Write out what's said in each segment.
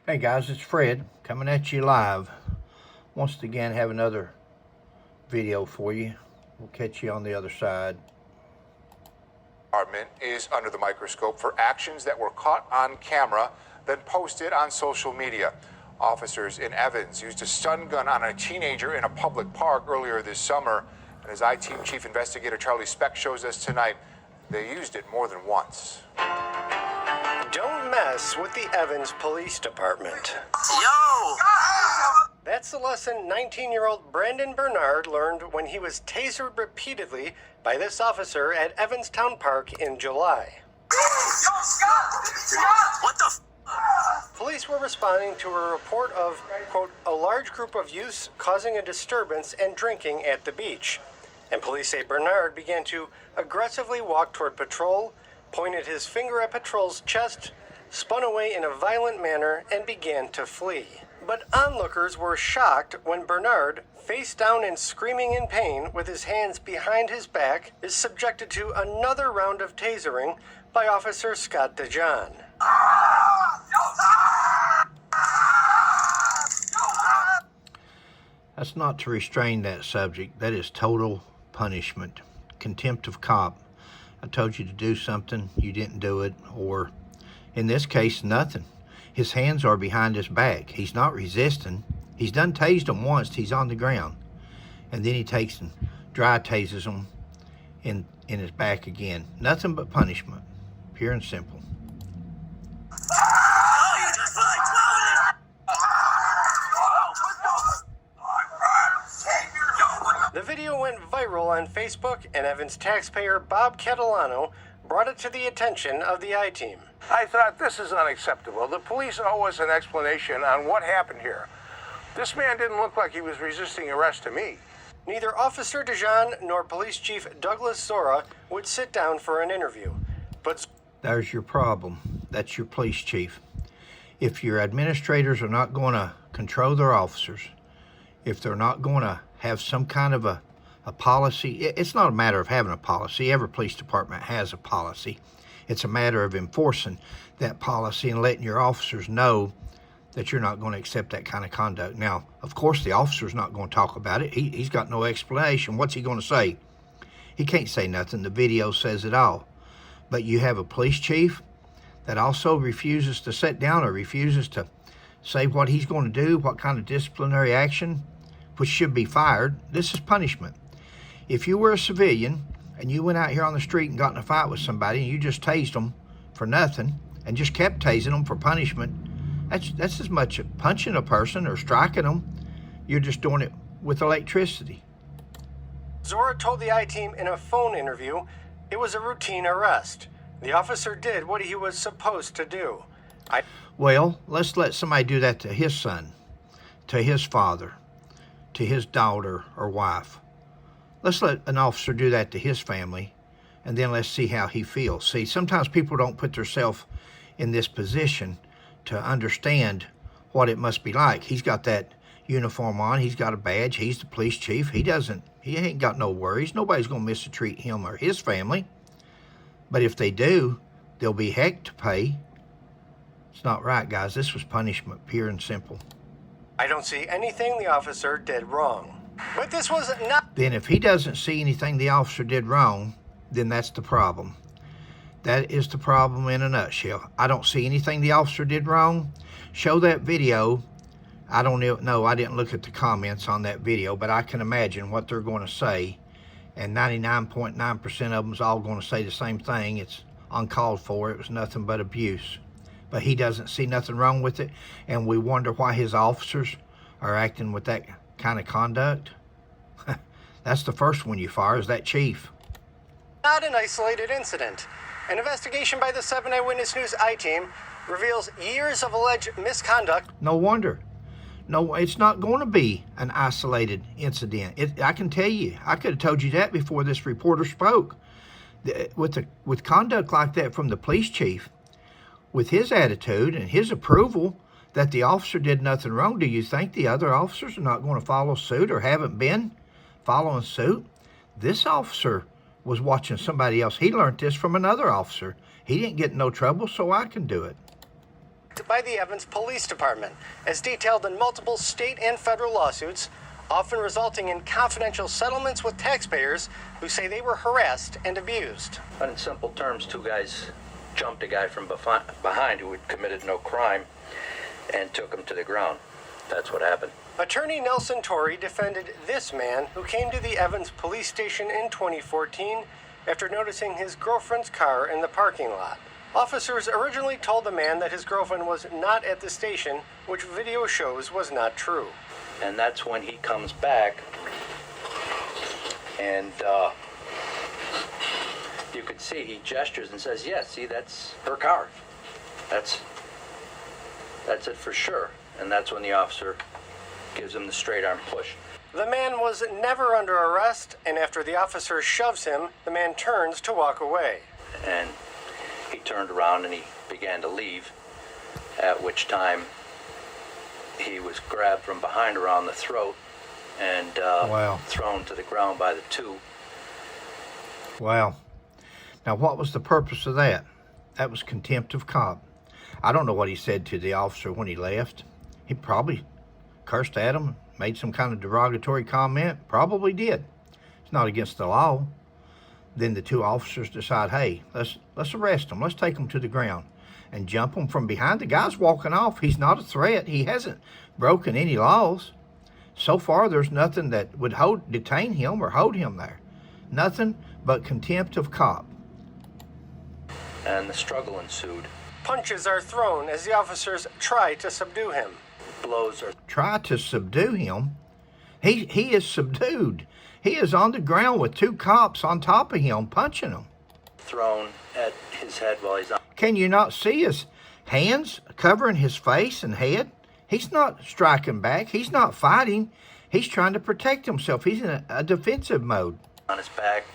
Hey guys, it's Fred coming at you live. Once again, have another video for you. We'll catch you on the other side. Department is under the microscope for actions that were caught on camera, then posted on social media. Officers in Evans used a stun gun on a teenager in a public park earlier this summer. And as I-Team Chief Investigator Charlie Speck shows us tonight, they used it more than once. Don't mess with the Evans Police Department. Yo! That's the lesson 19-year-old Brandon Bernard learned when he was tasered repeatedly by this officer at Evanstown Park in July. Yo, Scott! What the f? Police were responding to a report of, quote, a large group of youths causing a disturbance and drinking at the beach. And police say Bernard began to aggressively walk toward patrol, pointed his finger at patrol's chest, spun away in a violent manner, and began to flee. But onlookers were shocked when Bernard, face down and screaming in pain with his hands behind his back, is subjected to another round of tasering by Officer Scott DeJohn. That's not to restrain that subject. That is total punishment. Contempt of cop. I told you to do something, you didn't do it, or in this case, nothing. His hands are behind his back. He's not resisting. He's done tased him once. He's on the ground. And then he takes and dry tases him in his back again. Nothing but punishment. Pure and simple. Oh, you just The video went viral on Facebook, and Evans taxpayer Bob Catalano brought it to the attention of the I-Team. I thought, this is unacceptable. The police owe us an explanation on what happened here. This man didn't look like he was resisting arrest to me. Neither Officer DeJohn nor Police Chief Douglas Zora would sit down for an interview. But There's your problem. That's your police chief. If your administrators are not going to control their officers, if they're not going to have some kind of a policy, it's not a matter of having a policy. Every police department has a policy. It's a matter of enforcing that policy and letting your officers know that you're not going to accept that kind of conduct. Now, of course, the officer's not going to talk about it. He's got no explanation. What's he going to say? He can't say nothing. The video says it all. But you have a police chief that also refuses to sit down or refuses to say what he's going to do, what kind of disciplinary action, which should be fired. This is punishment. If you were a civilian and you went out here on the street and got in a fight with somebody and you just tased them for nothing and just kept tasing them for punishment, that's as much punching a person or striking them. You're just doing it with electricity. Zora told the I-Team in a phone interview it was a routine arrest. The officer did what he was supposed to do. Well, let's let somebody do that to his son, to his father, to his daughter or wife. Let's let an officer do that to his family, and then let's see how he feels. See, sometimes people don't put themselves in this position to understand what it must be like. He's got that uniform on. He's got a badge. He's the police chief. He ain't got no worries. Nobody's going to mistreat him or his family. But if they do, there'll be heck to pay. It's not right, guys. This was punishment, pure and simple. I don't see anything the officer did wrong. But this was not... Then if he doesn't see anything the officer did wrong, then that's the problem. That is the problem in a nutshell. I don't see anything the officer did wrong. Show that video. I don't know. I didn't look at the comments on that video, but I can imagine what they're going to say. And 99.9% of them's all going to say the same thing. It's uncalled for. It was nothing but abuse. But he doesn't see nothing wrong with it. And we wonder why his officers are acting with that kind of conduct. That's the first one you fire, is that chief. Not an isolated incident. An investigation by the 7 Eyewitness News I-Team reveals years of alleged misconduct. No wonder. No, it's not going to be an isolated incident. I can tell you, I could have told you that before this reporter spoke. With conduct like that from the police chief, with his attitude and his approval that the officer did nothing wrong, do you think the other officers are not going to follow suit or haven't been following suit? This officer was watching somebody else. He learned this from another officer. He didn't get in no trouble, so I can do it. overlooked by the Evans Police Department, as detailed in multiple state and federal lawsuits, often resulting in confidential settlements with taxpayers who say they were harassed and abused. But in simple terms, two guys jumped a guy from behind who had committed no crime and took him to the ground. That's what happened. Attorney Nelson Torrey defended this man who came to the Evans police station in 2014 after noticing his girlfriend's car in the parking lot. Officers originally told the man that his girlfriend was not at the station, which video shows was not true. And that's when he comes back, and you could see he gestures and says, "Yes, see, that's her car. That's it for sure." And that's when the officer gives him the straight arm push. The man was never under arrest, and after the officer shoves him, the man turns to walk away. And he turned around and he began to leave, at which time he was grabbed from behind around the throat and thrown to the ground by the two. Wow. Now, what was the purpose of that? That was contempt of cop. I don't know what he said to the officer when he left. He probably cursed at him, made some kind of derogatory comment. Probably did. It's not against the law. Then the two officers decide, hey, let's arrest him. Let's take him to the ground and jump him from behind. The guy's walking off. He's not a threat. He hasn't broken any laws. So far, there's nothing that would detain him or hold him there. Nothing but contempt of cop. And the struggle ensued. Punches are thrown as the officers try to subdue him. Blows are Try to subdue him. He is subdued. He is on the ground with two cops on top of him, punching him. thrown at his head while he's on. Can you not see his hands covering his face and head? He's not striking back. He's not fighting. He's trying to protect himself. He's in a defensive mode. On his back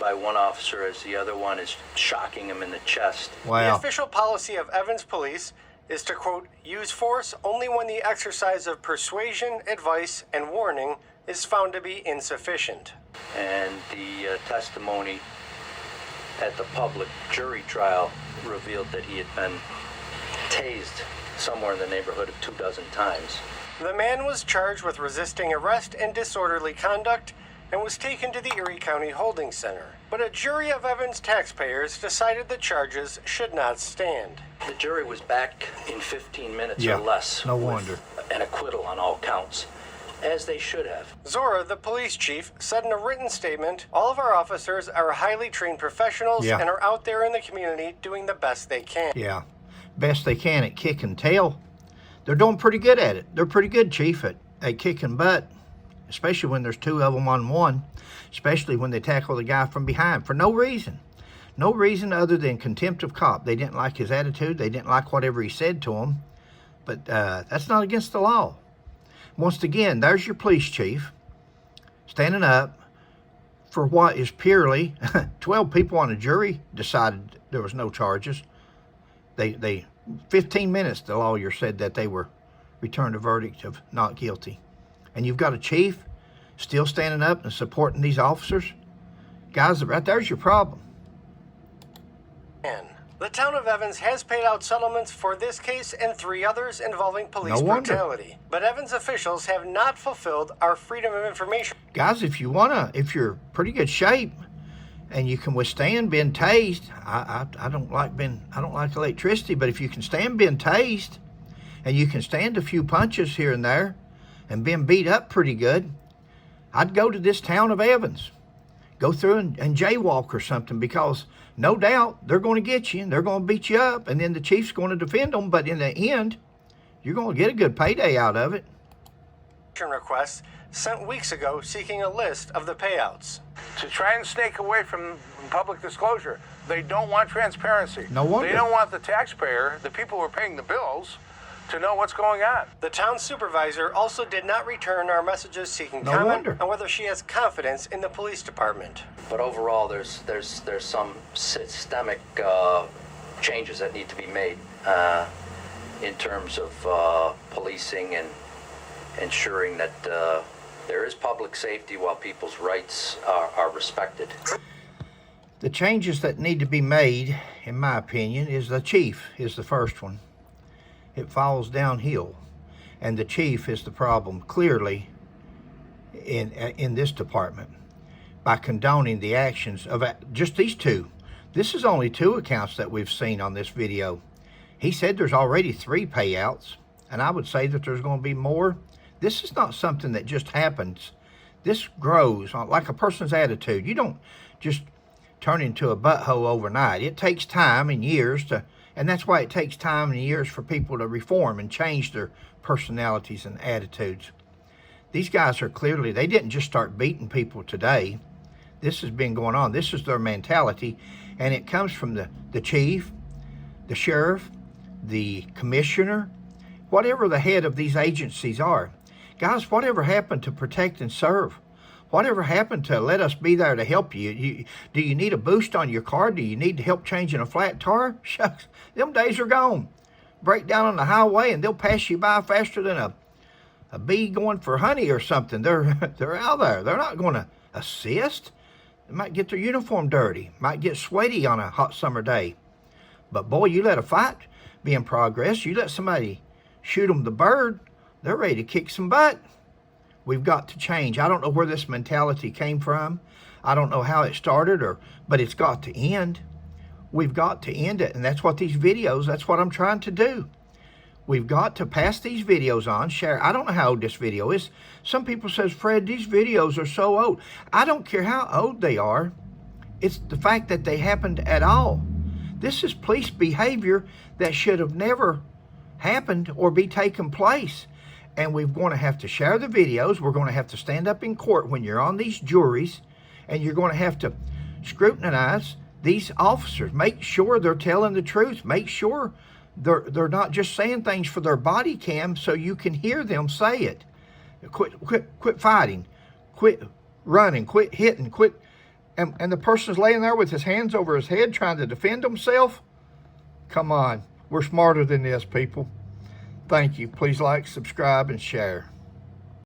by one officer as the other one is shocking him in the chest. The Wow. official policy of Evans Police is to, quote, use force only when the exercise of persuasion, advice, and warning is found to be insufficient. And the testimony at the public jury trial revealed that he had been tased somewhere in the neighborhood of 24 times. The man was charged with resisting arrest and disorderly conduct and was taken to the Erie County Holding Center. But a jury of Evans taxpayers decided the charges should not stand. The jury was back in 15 minutes Yeah, or less. no with wonder. An acquittal on all counts, as they should have. Zora, the police chief, said in a written statement, all of our officers are highly trained professionals Yeah. and are out there in the community doing the best they can. Yeah. Best they can at kick and tail. They're doing pretty good at it. They're pretty good, Chief, at kicking butt, especially when there's two of them on one, especially when they tackle the guy from behind for no reason. No reason other than contempt of cop. They didn't like his attitude. They didn't like whatever he said to them. But that's not against the law. Once again, there's your police chief standing up for what is purely 12 people on a jury decided there was no charges. They 15 minutes, the lawyer said that they were returned a verdict of not guilty. And you've got a chief still standing up and supporting these officers. Guys, right there's your problem. The town of Evans has paid out settlements for this case and 3 others involving police No wonder. brutality. But Evans officials have not fulfilled our Freedom of Information. Guys, if you're pretty good shape and you can withstand being tased, I don't like electricity, but if you can stand being tased and you can stand a few punches here and there and being beat up pretty good, I'd go to this town of Evans. Go through and jaywalk or something, because no doubt they're going to get you and they're going to beat you up, and then the chief's going to defend them, but in the end, you're going to get a good payday out of it. Requests sent weeks ago seeking a list of the payouts. To try and snake away from public disclosure. They don't want transparency. No wonder. They don't want the taxpayer, the people who are paying the bills, to know what's going on. The town supervisor also did not return our messages seeking No comment wonder. on whether she has confidence in the police department. But overall, there's some systemic changes that need to be made in terms of policing and ensuring that there is public safety while people's rights are respected. The changes that need to be made, in my opinion, is the chief is the first one. it falls downhill. And the chief is the problem, clearly, in this department, by condoning the actions of just these two. This is only 2 accounts that we've seen on this video. He said there's already 3 payouts, and I would say that there's going to be more. This is not something that just happens. This grows like a person's attitude. You don't just turn into a butthole overnight. It takes time and years and that's why it takes time and years for people to reform and change their personalities and attitudes. These guys are clearly, they didn't just start beating people today. This has been going on. This is their mentality, and it comes from the chief, the sheriff, the commissioner, whatever the head of these agencies are. Guys, whatever happened to protect and serve? Whatever happened to let us be there to help you? Do you need a boost on your car? Do you need help changing a flat tire? Shucks, them days are gone. Break down on the highway and they'll pass you by faster than a bee going for honey or something. They're out there. They're not going to assist. They might get their uniform dirty, might get sweaty on a hot summer day. But boy, you let a fight be in progress, you let somebody shoot them the bird, they're ready to kick some butt. We've got to change. I don't know where this mentality came from. I don't know how it started, but it's got to end. We've got to end it, and that's what these videos, that's what I'm trying to do. We've got to pass these videos on, share. I don't know how old this video is. Some people says, Fred, these videos are so old. I don't care how old they are. It's the fact that they happened at all. This is police behavior that should have never happened or be taking place. And we're going to have to share the videos. We're going to have to stand up in court when you're on these juries, and you're going to have to scrutinize these officers. Make sure they're telling the truth. Make sure they're not just saying things for their body cam so you can hear them say it. Quit fighting. Quit running. Quit hitting. Quit. And the person's laying there with his hands over his head trying to defend himself. Come on. We're smarter than this, people. Thank you. Please like, subscribe, and share.